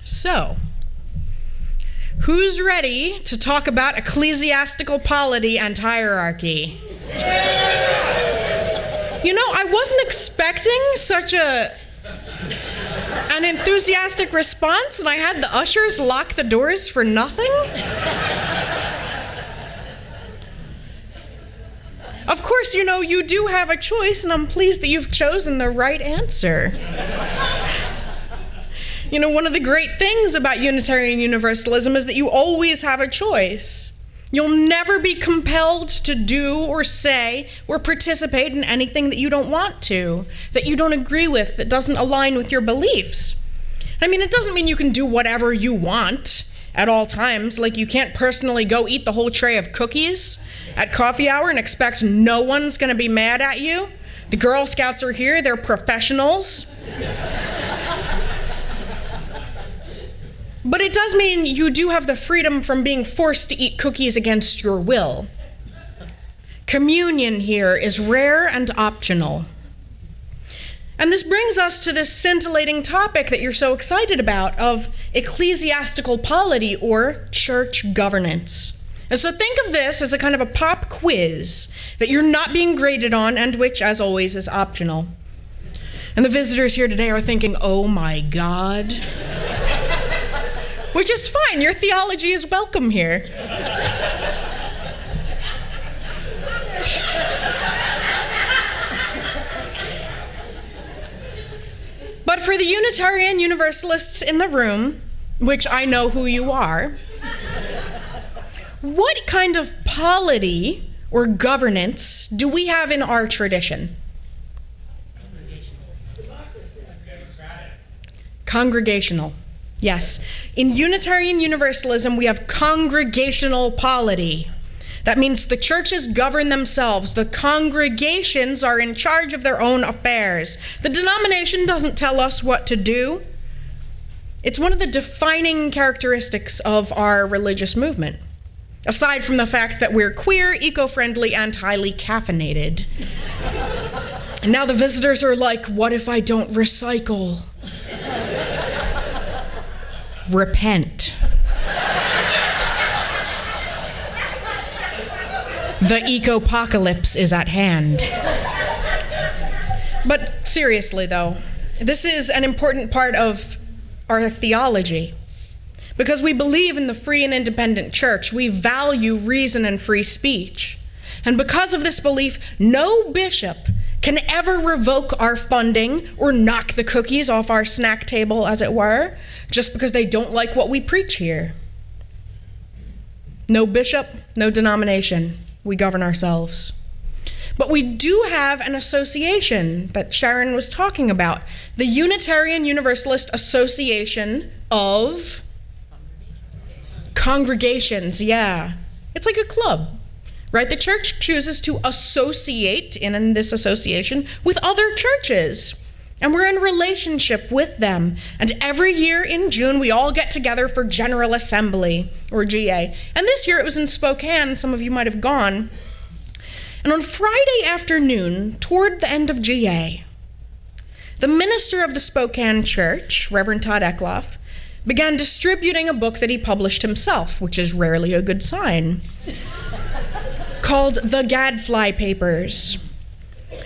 So, who's ready to talk about ecclesiastical polity and hierarchy? You know, I wasn't expecting such an enthusiastic response, and I had the ushers lock the doors for nothing. Of course, you know, you do have a choice, and I'm pleased that you've chosen the right answer. You know, one of the great things about Unitarian Universalism is that you always have a choice. You'll never be compelled to do or say or participate in anything that you don't want to, that you don't agree with, that doesn't align with your beliefs. I mean, it doesn't mean you can do whatever you want at all times. Like, you can't personally go eat the whole tray of cookies at coffee hour and expect no one's going to be mad at you. The Girl Scouts are here. They're professionals. But it does mean you do have the freedom from being forced to eat cookies against your will. Communion here is rare and optional. And this brings us to this scintillating topic that you're so excited about of ecclesiastical polity or church governance. And so think of this as a kind of a pop quiz that you're not being graded on and which, as always, is optional. And the visitors here today are thinking, oh my God. Which is fine, your theology is welcome here. But for the Unitarian Universalists in the room, which I know who you are, what kind of polity or governance do we have in our tradition? Congregational. Yes. In Unitarian Universalism, we have congregational polity. That means the churches govern themselves. The congregations are in charge of their own affairs. The denomination doesn't tell us what to do. It's one of the defining characteristics of our religious movement, aside from the fact that we're queer, eco-friendly, and highly caffeinated. And now the visitors are like, what if I don't recycle? Repent. The eco-apocalypse is at hand. But seriously, though, this is an important part of our theology. Because we believe in the free and independent church, we value reason and free speech. And because of this belief, no bishop can ever revoke our funding or knock the cookies off our snack table, as it were, just because they don't like what we preach here. No bishop, no denomination. We govern ourselves. But we do have an association that Sharon was talking about, the Unitarian Universalist Association of Congregations. Yeah, it's like a club, right? The church chooses to associate in this association with other churches. And we're in relationship with them. And every year in June, we all get together for General Assembly, or GA. And this year it was in Spokane. Some of you might have gone. And on Friday afternoon, toward the end of GA, the minister of the Spokane church, Reverend Todd Eckloff, began distributing a book that he published himself, which is rarely a good sign, called The Gadfly Papers.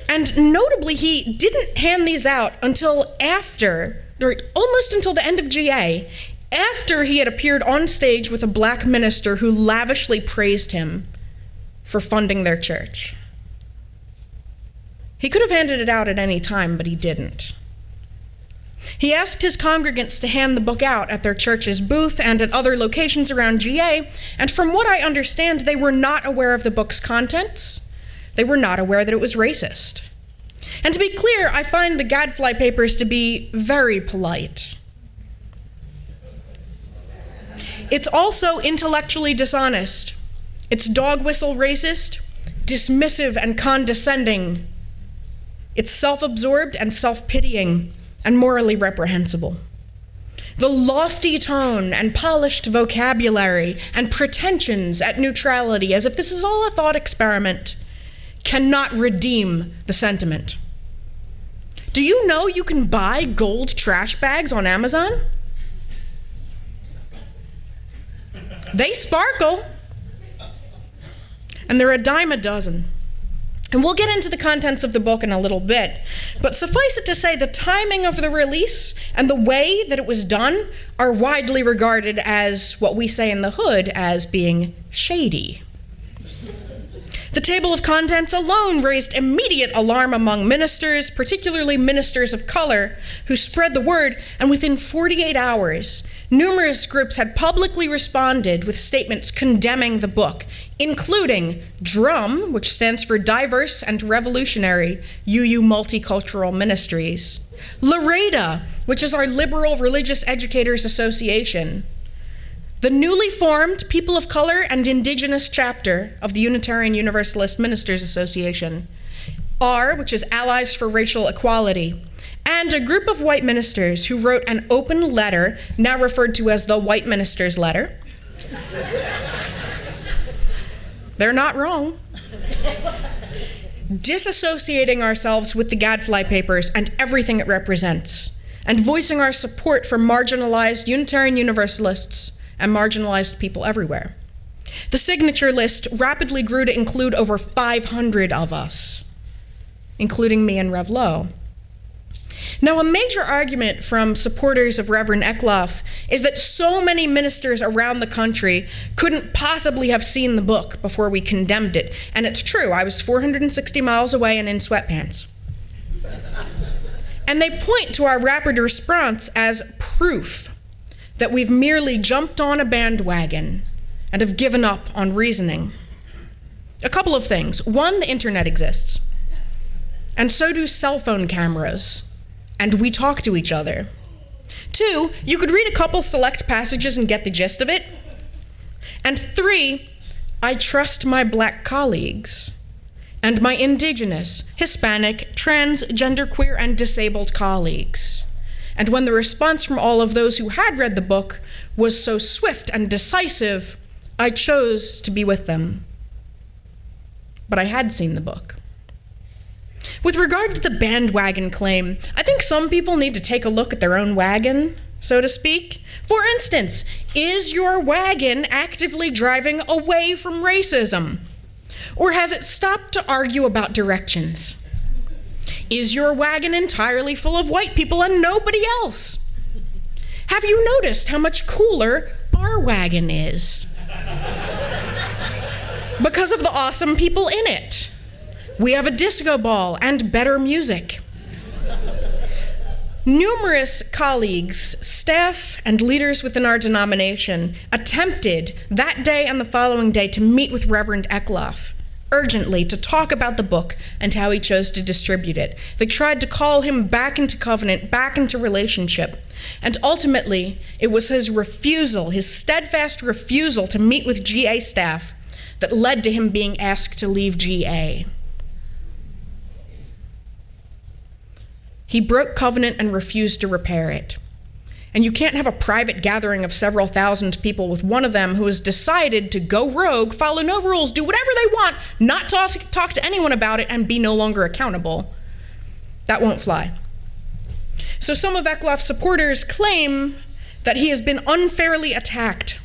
And notably, he didn't hand these out until after, or almost until the end of GA, after he had appeared on stage with a black minister who lavishly praised him for funding their church. He could have handed it out at any time, but he didn't. He asked his congregants to hand the book out at their church's booth and at other locations around GA, and from what I understand, they were not aware of the book's contents. They were not aware that it was racist. And to be clear, I find the Gadfly Papers to be very polite. It's also intellectually dishonest. It's dog whistle racist, dismissive and condescending. It's self-absorbed and self-pitying and morally reprehensible. The lofty tone and polished vocabulary and pretensions at neutrality, as if this is all a thought experiment, cannot redeem the sentiment. Do you know you can buy gold trash bags on Amazon? They sparkle. And they're a dime a dozen. And we'll get into the contents of the book in a little bit, but suffice it to say the timing of the release and the way that it was done are widely regarded as what we say in the hood as being shady. The table of contents alone raised immediate alarm among ministers, particularly ministers of color, who spread the word, and within 48 hours, numerous groups had publicly responded with statements condemning the book, including DRUM, which stands for Diverse and Revolutionary UU Multicultural Ministries, LREDA, which is our Liberal Religious Educators Association, the newly formed People of Color and Indigenous chapter of the Unitarian Universalist Ministers Association, R, which is Allies for Racial Equality, and a group of white ministers who wrote an open letter, now referred to as the White Minister's Letter. They're not wrong. Disassociating ourselves with the Gadfly Papers and everything it represents, and voicing our support for marginalized Unitarian Universalists and marginalized people everywhere. The signature list rapidly grew to include over 500 of us, including me and Rev Lowe. Now, a major argument from supporters of Reverend Eckloff is that so many ministers around the country couldn't possibly have seen the book before we condemned it. And it's true, I was 460 miles away and in sweatpants. And they point to our rapid response as proof that we've merely jumped on a bandwagon and have given up on reasoning. A couple of things. One, the internet exists. And so do cell phone cameras. And we talk to each other. Two, you could read a couple select passages and get the gist of it. And three, I trust my Black colleagues and my Indigenous, Hispanic, trans, genderqueer, and disabled colleagues. And when the response from all of those who had read the book was so swift and decisive, I chose to be with them. But I had seen the book. With regard to the bandwagon claim, I think some people need to take a look at their own wagon, so to speak. For instance, is your wagon actively driving away from racism? Or has it stopped to argue about directions? Is your wagon entirely full of white people and nobody else? Have you noticed how much cooler our wagon is? Because of the awesome people in it. We have a disco ball and better music. Numerous colleagues, staff, and leaders within our denomination attempted that day and the following day to meet with Reverend Eckloff urgently to talk about the book and how he chose to distribute it. They tried to call him back into covenant, back into relationship. And ultimately, it was his refusal, his steadfast refusal to meet with GA staff that led to him being asked to leave GA. He broke covenant and refused to repair it. And you can't have a private gathering of several thousand people with one of them who has decided to go rogue, follow no rules, do whatever they want, not talk to anyone about it, and be no longer accountable. That won't fly. So some of Eckloff's supporters claim that he has been unfairly attacked.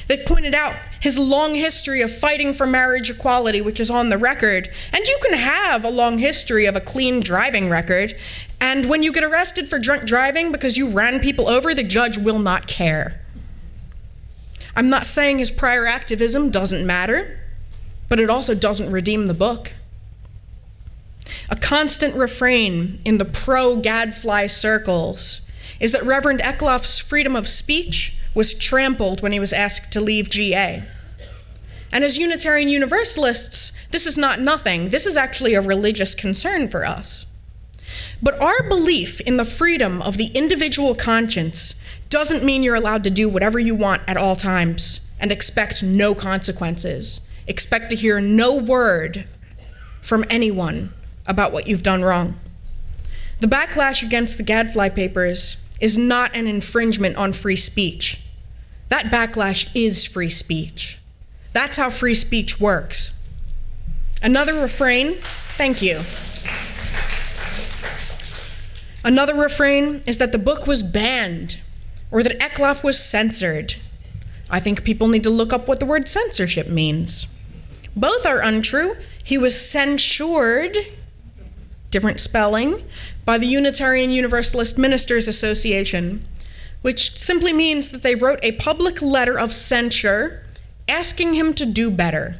They've pointed out his long history of fighting for marriage equality, which is on the record. And you can have a long history of a clean driving record. And when you get arrested for drunk driving because you ran people over, the judge will not care. I'm not saying his prior activism doesn't matter, but it also doesn't redeem the book. A constant refrain in the pro-Gadfly circles is that Reverend Eckloff's freedom of speech was trampled when he was asked to leave GA. And as Unitarian Universalists, this is not nothing. This is actually a religious concern for us. But our belief in the freedom of the individual conscience doesn't mean you're allowed to do whatever you want at all times and expect no consequences. Expect to hear no word from anyone about what you've done wrong. The backlash against the Gadfly Papers is not an infringement on free speech. That backlash is free speech. That's how free speech works. Another refrain, thank you. Another refrain is that the book was banned or that Eckloff was censored. I think people need to look up what the word censorship means. Both are untrue. He was censured, different spelling, by the Unitarian Universalist Ministers Association, which simply means that they wrote a public letter of censure asking him to do better.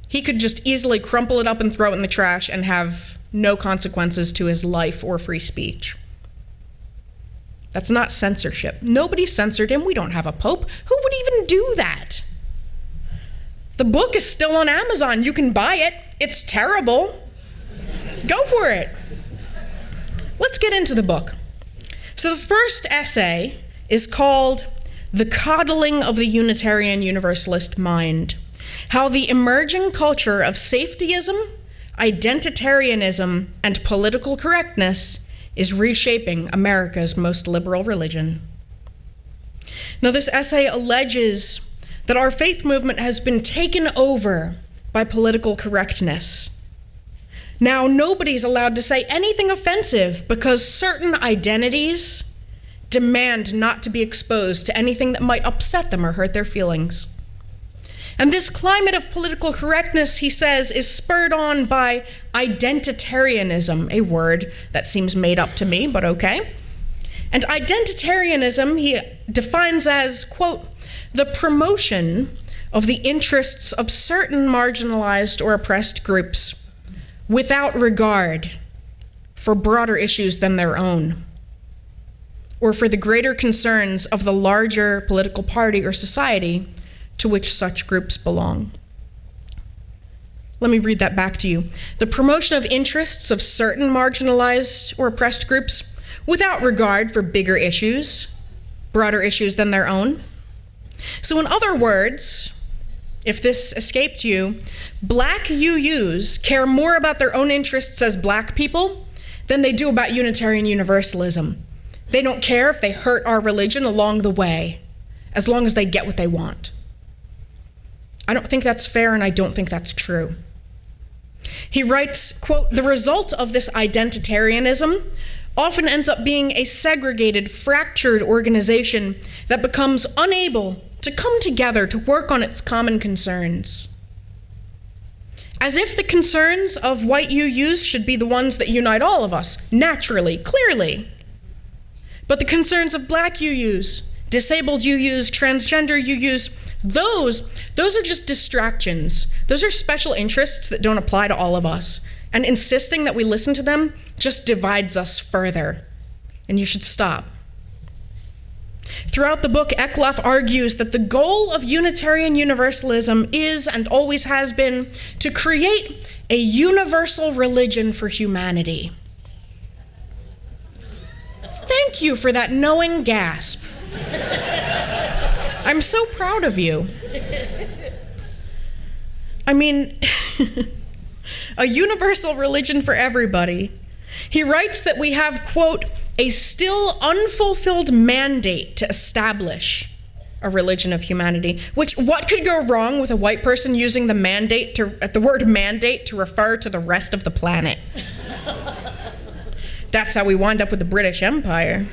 He could just easily crumple it up and throw it in the trash and have no consequences to his life or free speech. That's not censorship. Nobody censored him. We don't have a pope. Who would even do that? The book is still on Amazon. You can buy it. It's terrible. Go for it. Let's get into the book. So the first essay is called The Coddling of the Unitarian Universalist Mind: How the Emerging Culture of Safetyism, Identitarianism, and Political Correctness is Reshaping America's Most Liberal Religion. Now, this essay alleges that our faith movement has been taken over by political correctness. Now, nobody's allowed to say anything offensive because certain identities demand not to be exposed to anything that might upset them or hurt their feelings. And this climate of political correctness, he says, is spurred on by identitarianism, a word that seems made up to me, but okay. And identitarianism, he defines as, quote, the promotion of the interests of certain marginalized or oppressed groups without regard for broader issues than their own, or for the greater concerns of the larger political party or society to which such groups belong. Let me read that back to you. The promotion of interests of certain marginalized or oppressed groups without regard for bigger issues, broader issues than their own. So in other words, if this escaped you, black UUs care more about their own interests as black people than they do about Unitarian Universalism. They don't care if they hurt our religion along the way, as long as they get what they want. I don't think that's fair, and I don't think that's true. He writes, quote, the result of this identitarianism often ends up being a segregated, fractured organization that becomes unable to come together to work on its common concerns. As if the concerns of white UUs should be the ones that unite all of us, naturally, clearly. But the concerns of black UUs, disabled UUs, transgender UUs, those are just distractions. Those are special interests that don't apply to all of us. And insisting that we listen to them just divides us further. And you should stop. Throughout the book, Eckloff argues that the goal of Unitarian Universalism is, and always has been, to create a universal religion for humanity. Thank you for that knowing gasp. I'm so proud of you. I mean, a universal religion for everybody. He writes that we have, quote, a still unfulfilled mandate to establish a religion of humanity, which, what could go wrong with a white person using the word mandate to refer to the rest of the planet? That's how we wind up with the British Empire.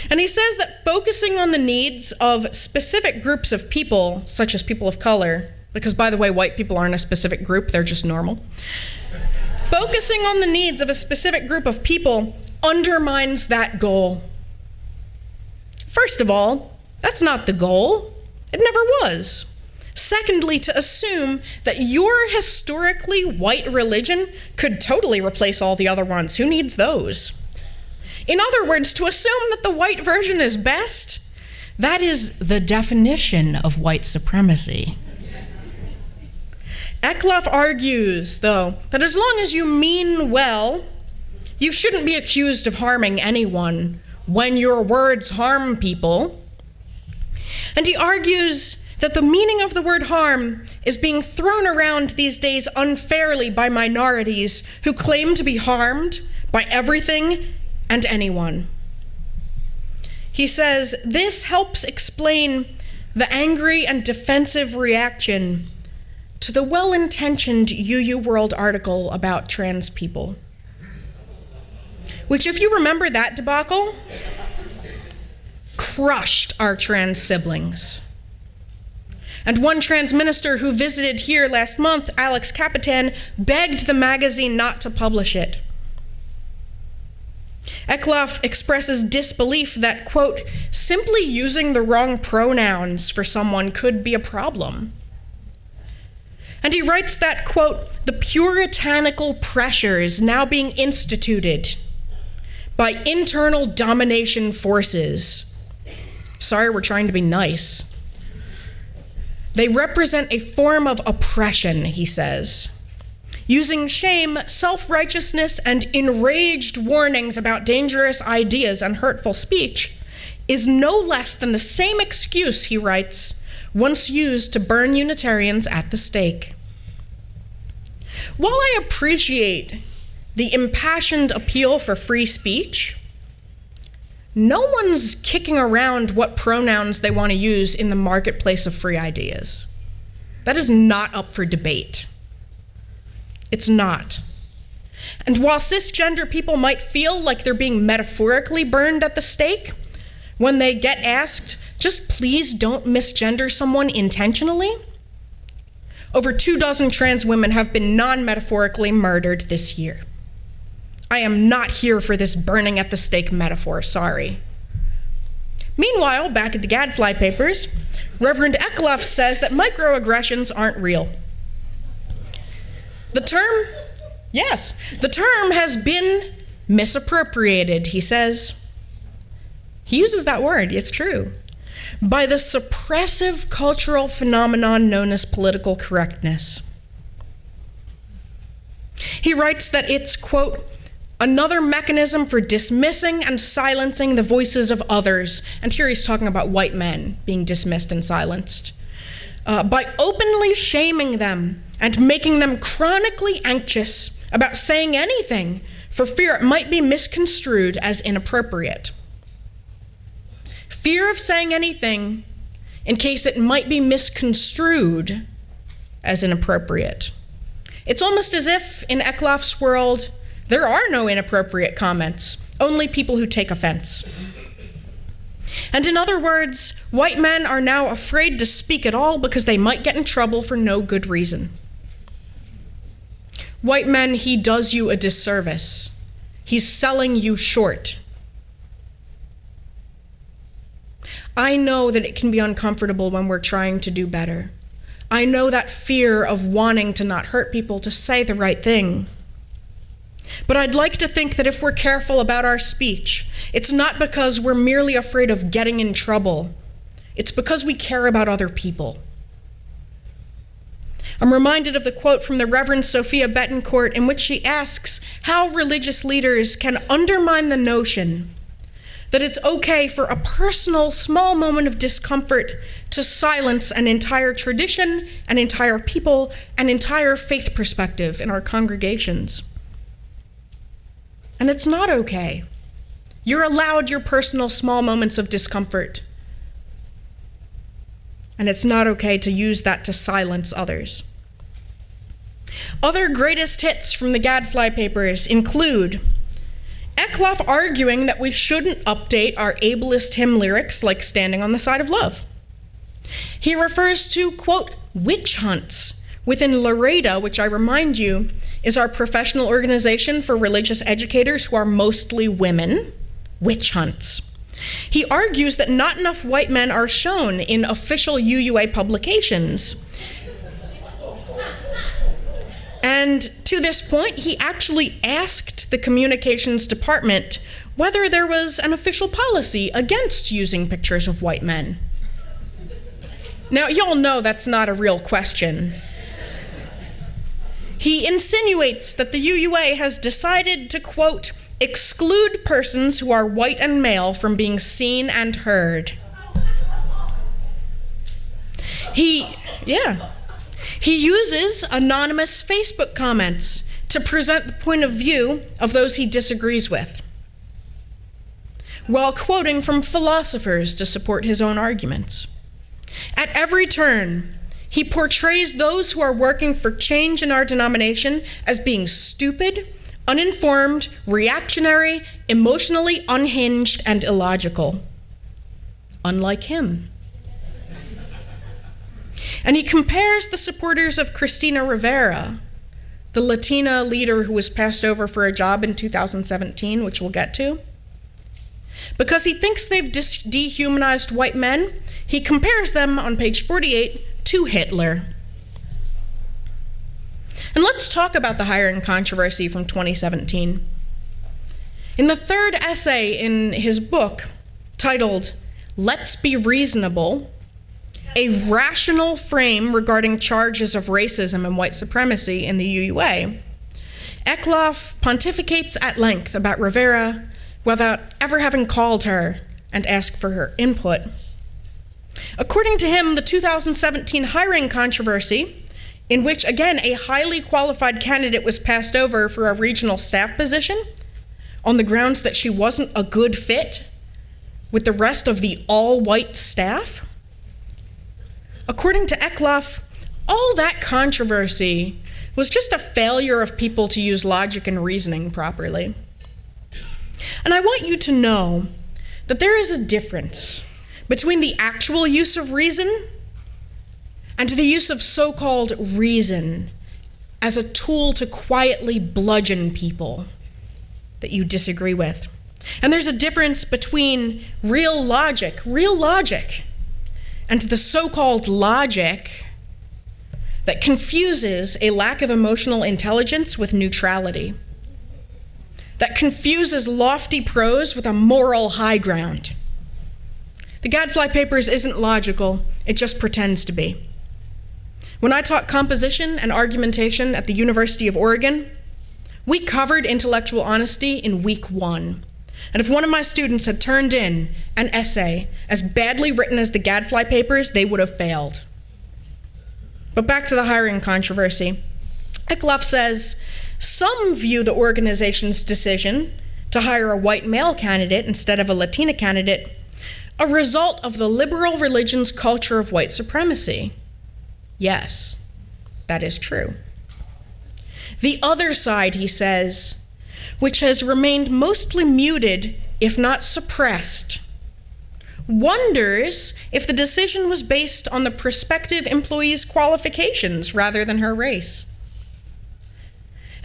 And he says that focusing on the needs of specific groups of people, such as people of color, because, by the way, white people aren't a specific group, they're just normal. Focusing on the needs of a specific group of people undermines that goal. First of all, that's not the goal. It never was. Secondly, to assume that your historically white religion could totally replace all the other ones. Who needs those? In other words, to assume that the white version is best, that is the definition of white supremacy. Eckloff argues, though, that as long as you mean well, you shouldn't be accused of harming anyone when your words harm people. And he argues that the meaning of the word harm is being thrown around these days unfairly by minorities who claim to be harmed by everything and anyone. He says this helps explain the angry and defensive reaction to the well-intentioned UU World article about trans people. Which, if you remember that debacle, crushed our trans siblings. And one trans minister who visited here last month, Alex Capitan, begged the magazine not to publish it. Eckloff expresses disbelief that, quote, simply using the wrong pronouns for someone could be a problem. And he writes that, quote, the puritanical pressures now being instituted by internal domination forces. Sorry, we're trying to be nice. They represent a form of oppression, he says. Using shame, self-righteousness, and enraged warnings about dangerous ideas and hurtful speech is no less than the same excuse, he writes, once used to burn Unitarians at the stake. While I appreciate the impassioned appeal for free speech, no one's kicking around what pronouns they want to use in the marketplace of free ideas. That is not up for debate. It's not. And while cisgender people might feel like they're being metaphorically burned at the stake, when they get asked, just please don't misgender someone intentionally, over 24 trans women have been non-metaphorically murdered this year. I am not here for this burning at the stake metaphor, sorry. Meanwhile, back at the Gadfly papers, Reverend Eckloff says that microaggressions aren't real. The term has been misappropriated, he says. He uses that word, it's true, by the suppressive cultural phenomenon known as political correctness. He writes that it's, quote, another mechanism for dismissing and silencing the voices of others, and here he's talking about white men being dismissed and silenced, by openly shaming them and making them chronically anxious about saying anything for fear it might be misconstrued as inappropriate. Fear of saying anything in case it might be misconstrued as inappropriate. It's almost as if, in Eckloff's world, there are no inappropriate comments, only people who take offense. And in other words, white men are now afraid to speak at all because they might get in trouble for no good reason. White men, he does you a disservice. He's selling you short. I know that it can be uncomfortable when we're trying to do better. I know that fear of wanting to not hurt people, to say the right thing. But I'd like to think that if we're careful about our speech, it's not because we're merely afraid of getting in trouble. It's because we care about other people. I'm reminded of the quote from the Reverend Sophia Betancourt in which she asks how religious leaders can undermine the notion that it's okay for a personal small moment of discomfort to silence an entire tradition, an entire people, an entire faith perspective in our congregations. And it's not okay. You're allowed your personal small moments of discomfort. And it's not okay to use that to silence others. Other greatest hits from the Gadfly papers include Eckloff arguing that we shouldn't update our ableist hymn lyrics like Standing on the Side of Love. He refers to, quote, witch hunts within Laredo, which I remind you is our professional organization for religious educators who are mostly women, witch hunts. He argues that not enough white men are shown in official UUA publications. And to this point, he actually asked the communications department whether there was an official policy against using pictures of white men. Now, y'all know that's not a real question. He insinuates that the UUA has decided to, quote, exclude persons who are white and male from being seen and heard. He uses anonymous Facebook comments to present the point of view of those he disagrees with, while quoting from philosophers to support his own arguments. At every turn, he portrays those who are working for change in our denomination as being stupid, uninformed, reactionary, emotionally unhinged, and illogical. unlike him. And he compares the supporters of Cristina Rivera, the Latina leader who was passed over for a job in 2017, which we'll get to. Because he thinks they've dehumanized white men, he compares them on page 48 to Hitler. And let's talk about the hiring controversy from 2017. In the third essay in his book, titled, "Let's Be Reasonable, a rational frame regarding charges of racism and white supremacy in the UUA," Eckloff pontificates at length about Rivera without ever having called her and asked for her input. According to him, the 2017 hiring controversy, in which, again, a highly qualified candidate was passed over for a regional staff position on the grounds that she wasn't a good fit with the rest of the all-white staff. According to Eckloff, all that controversy was just a failure of people to use logic and reasoning properly. And I want you to know that there is a difference between the actual use of reason and the use of so-called reason as a tool to quietly bludgeon people that you disagree with. And there's a difference between real logic, and the so-called logic that confuses a lack of emotional intelligence with neutrality, that confuses lofty prose with a moral high ground. The Gadfly Papers isn't logical, it just pretends to be. When I taught composition and argumentation at the University of Oregon, we covered intellectual honesty in week 1. And if one of my students had turned in an essay as badly written as the Gadfly Papers, they would have failed. But back to the hiring controversy. Eckloff says, some view the organization's decision to hire a white male candidate instead of a Latina candidate a result of the liberal religion's culture of white supremacy. Yes, that is true. The other side, he says, which has remained mostly muted, if not suppressed, wonders if the decision was based on the prospective employee's qualifications rather than her race.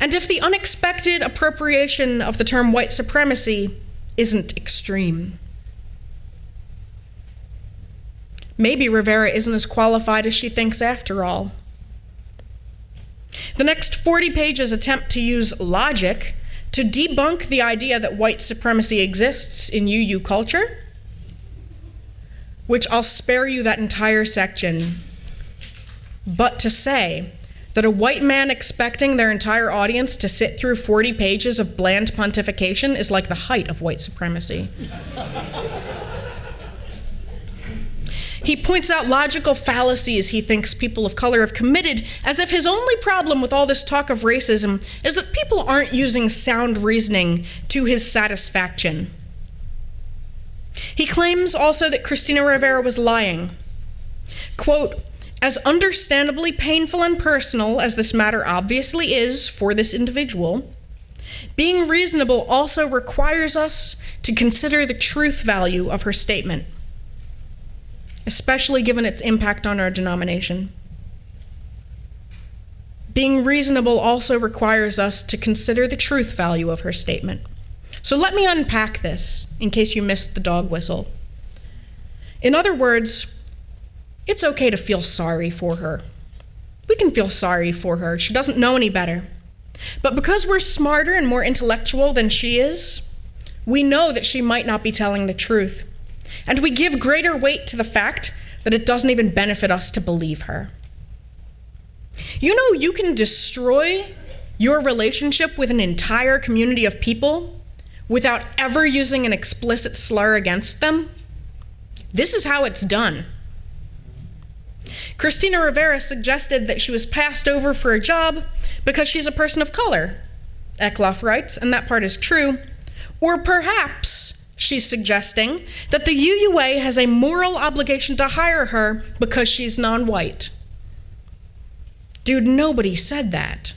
And if the unexpected appropriation of the term white supremacy isn't extreme. Maybe Rivera isn't as qualified as she thinks after all. The next 40 pages attempt to use logic to debunk the idea that white supremacy exists in UU culture, which I'll spare you that entire section, but to say that a white man expecting their entire audience to sit through 40 pages of bland pontification is like the height of white supremacy. He points out logical fallacies he thinks people of color have committed, as if his only problem with all this talk of racism is that people aren't using sound reasoning to his satisfaction. He claims also that Cristina Rivera was lying. Quote, as understandably painful and personal as this matter obviously is for this individual, being reasonable also requires us to consider the truth value of her statement, especially given its impact on our denomination. Being reasonable also requires us to consider the truth value of her statement. So let me unpack this in case you missed the dog whistle. In other words, it's okay to feel sorry for her. We can feel sorry for her. She doesn't know any better. But because we're smarter and more intellectual than she is, we know that she might not be telling the truth. And we give greater weight to the fact that it doesn't even benefit us to believe her. You know, you can destroy your relationship with an entire community of people without ever using an explicit slur against them. This is how it's done. Cristina Rivera suggested that she was passed over for a job because she's a person of color, Eckloff writes, and that part is true. Or perhaps she's suggesting that the UUA has a moral obligation to hire her because she's non-white. Dude, nobody said that.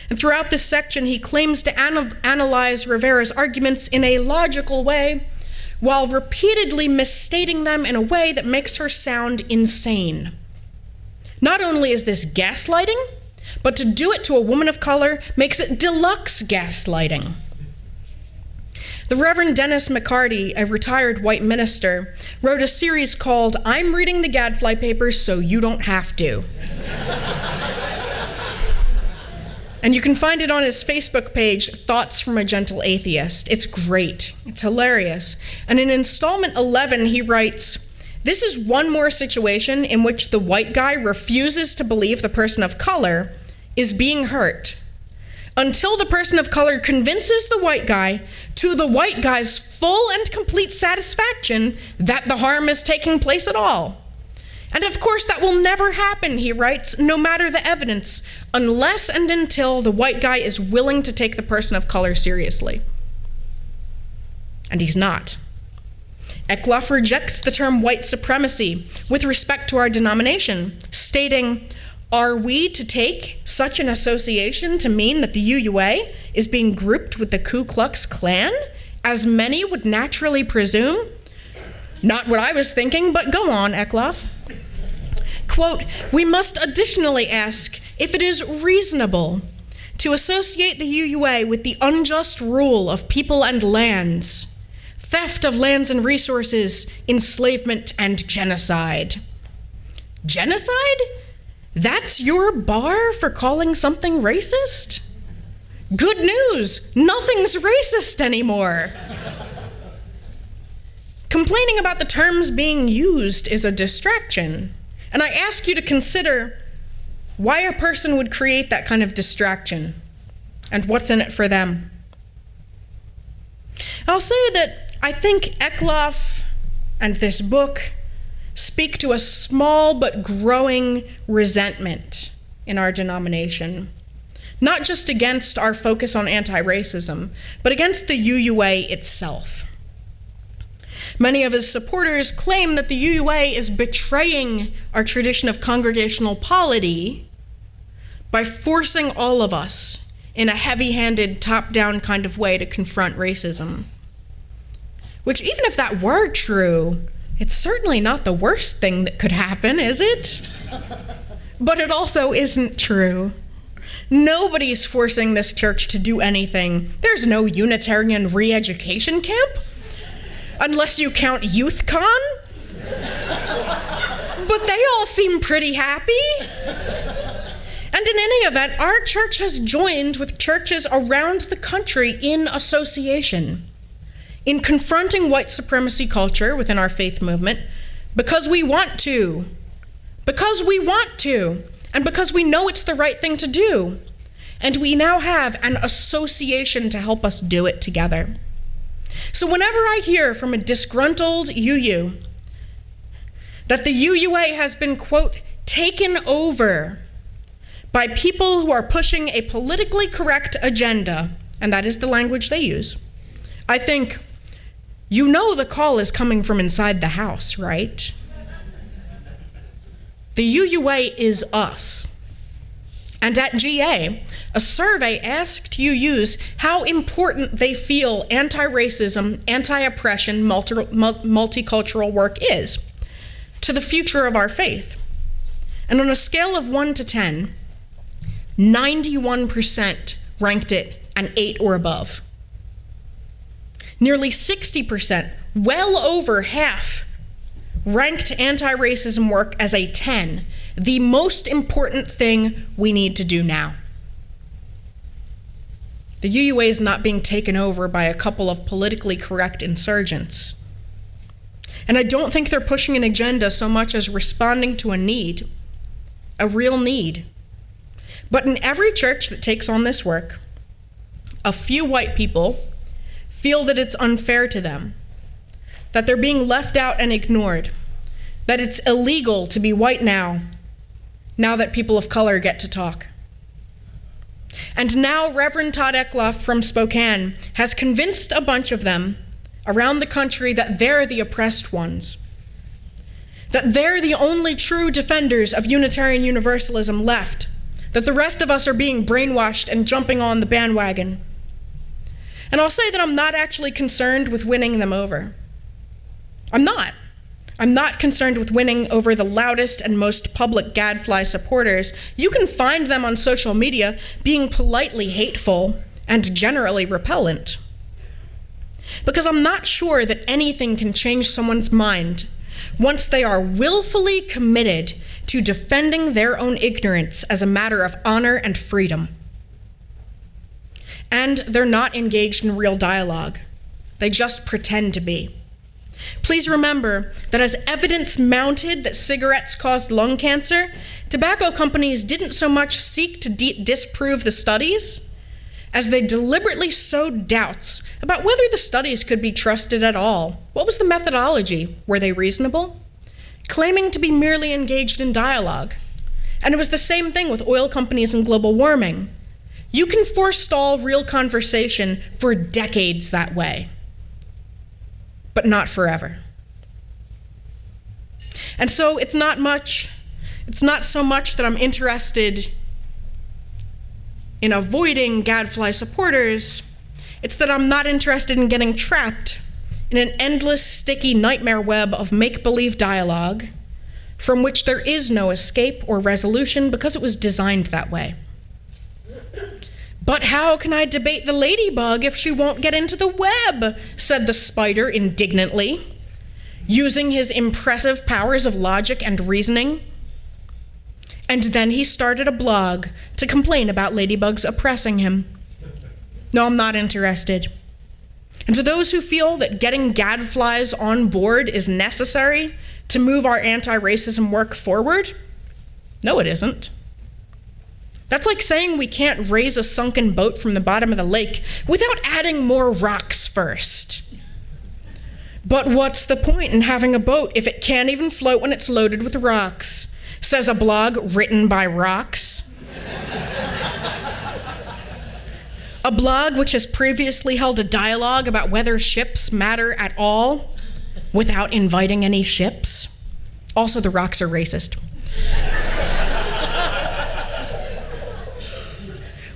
And throughout this section, he claims to analyze Rivera's arguments in a logical way, while repeatedly misstating them in a way that makes her sound insane. Not only is this gaslighting, but to do it to a woman of color makes it deluxe gaslighting. The Reverend Dennis McCarty, a retired white minister, wrote a series called "I'm Reading the Gadfly Papers So You Don't Have to." And you can find it on his Facebook page, Thoughts from a Gentle Atheist. It's great. It's hilarious. And in installment 11, he writes, "This is one more situation in which the white guy refuses to believe the person of color is being hurt until the person of color convinces the white guy, to the white guy's full and complete satisfaction, that the harm is taking place at all. And of course that will never happen," he writes, "no matter the evidence, unless and until the white guy is willing to take the person of color seriously." And he's not. Eckloff rejects the term white supremacy with respect to our denomination, stating, "Are we to take such an association to mean that the UUA is being grouped with the Ku Klux Klan, as many would naturally presume?" Not what I was thinking, but go on, Eckloff. Quote, "We must additionally ask if it is reasonable to associate the UUA with the unjust rule of people and lands, theft of lands and resources, enslavement, and genocide." Genocide? That's your bar for calling something racist? Good news, nothing's racist anymore. Complaining about the terms being used is a distraction. And I ask you to consider why a person would create that kind of distraction and what's in it for them. I'll say that I think Eckloff and this book speak to a small but growing resentment in our denomination, not just against our focus on anti-racism, but against the UUA itself. Many of his supporters claim that the UUA is betraying our tradition of congregational polity by forcing all of us in a heavy-handed, top-down kind of way to confront racism. Which, even if that were true, it's certainly not the worst thing that could happen, is it? But it also isn't true. Nobody's forcing this church to do anything. There's no Unitarian re-education camp. Unless you count YouthCon. But they all seem pretty happy. And in any event, our church has joined with churches around the country in association, in confronting white supremacy culture within our faith movement, because we want to. Because we want to, and because we know it's the right thing to do. And we now have an association to help us do it together. So whenever I hear from a disgruntled UU that the UUA has been, quote, taken over by people who are pushing a politically correct agenda, and that is the language they use, I think, you know the call is coming from inside the house, right? The UUA is us. And at GA, a survey asked UUs how important they feel anti-racism, anti-oppression, multicultural work is to the future of our faith. And on a scale of 1 to 10, 91% ranked it an 8 or above. Nearly 60%, well over half, ranked anti-racism work as a 10, the most important thing we need to do now. The UUA is not being taken over by a couple of politically correct insurgents. And I don't think they're pushing an agenda so much as responding to a need, a real need. But in every church that takes on this work, a few white people feel that it's unfair to them, that they're being left out and ignored, that it's illegal to be white now that people of color get to talk. And now Reverend Todd Eckloff from Spokane has convinced a bunch of them around the country that they're the oppressed ones, that they're the only true defenders of Unitarian Universalism left, that the rest of us are being brainwashed and jumping on the bandwagon. And I'll say that I'm not actually concerned with winning them over. I'm not. I'm not concerned with winning over the loudest and most public Gadfly supporters. You can find them on social media being politely hateful and generally repellent. Because I'm not sure that anything can change someone's mind once they are willfully committed to defending their own ignorance as a matter of honor and freedom. And they're not engaged in real dialogue. They just pretend to be. Please remember that as evidence mounted that cigarettes caused lung cancer, tobacco companies didn't so much seek to disprove the studies as they deliberately sowed doubts about whether the studies could be trusted at all. What was the methodology? Were they reasonable? Claiming to be merely engaged in dialogue. And it was the same thing with oil companies and global warming. You can forestall real conversation for decades that way, but not forever. And so it's not so much that I'm interested in avoiding Gadfly supporters, it's that I'm not interested in getting trapped in an endless, sticky nightmare web of make-believe dialogue from which there is no escape or resolution because it was designed that way. But how can I debate the ladybug if she won't get into the web? Said the spider indignantly, using his impressive powers of logic and reasoning. And then he started a blog to complain about ladybugs oppressing him. No, I'm not interested. And to those who feel that getting gadflies on board is necessary to move our anti-racism work forward, no, it isn't. That's like saying we can't raise a sunken boat from the bottom of the lake without adding more rocks first. But what's the point in having a boat if it can't even float when it's loaded with rocks? Says a blog written by rocks. A blog which has previously held a dialogue about whether ships matter at all without inviting any ships. Also, the rocks are racist.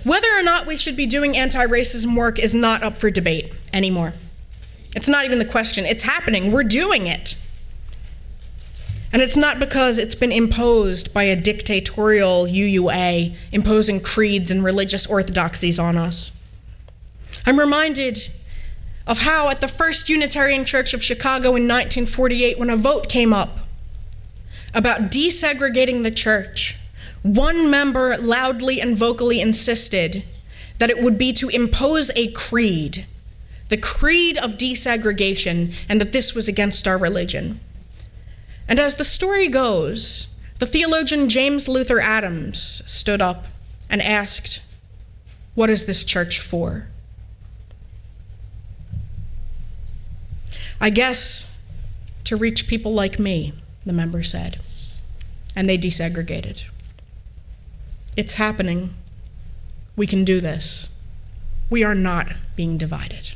Whether or not we should be doing anti-racism work is not up for debate anymore. It's not even the question. It's happening. We're doing it. And it's not because it's been imposed by a dictatorial UUA imposing creeds and religious orthodoxies on us. I'm reminded of how at the First Unitarian Church of Chicago in 1948, when a vote came up about desegregating the church, one member loudly and vocally insisted that it would be to impose a creed, the creed of desegregation, and that this was against our religion. And as the story goes, the theologian James Luther Adams stood up and asked, "What is this church for?" "I guess to reach people like me," the member said, and they desegregated. It's happening. We can do this. We are not being divided.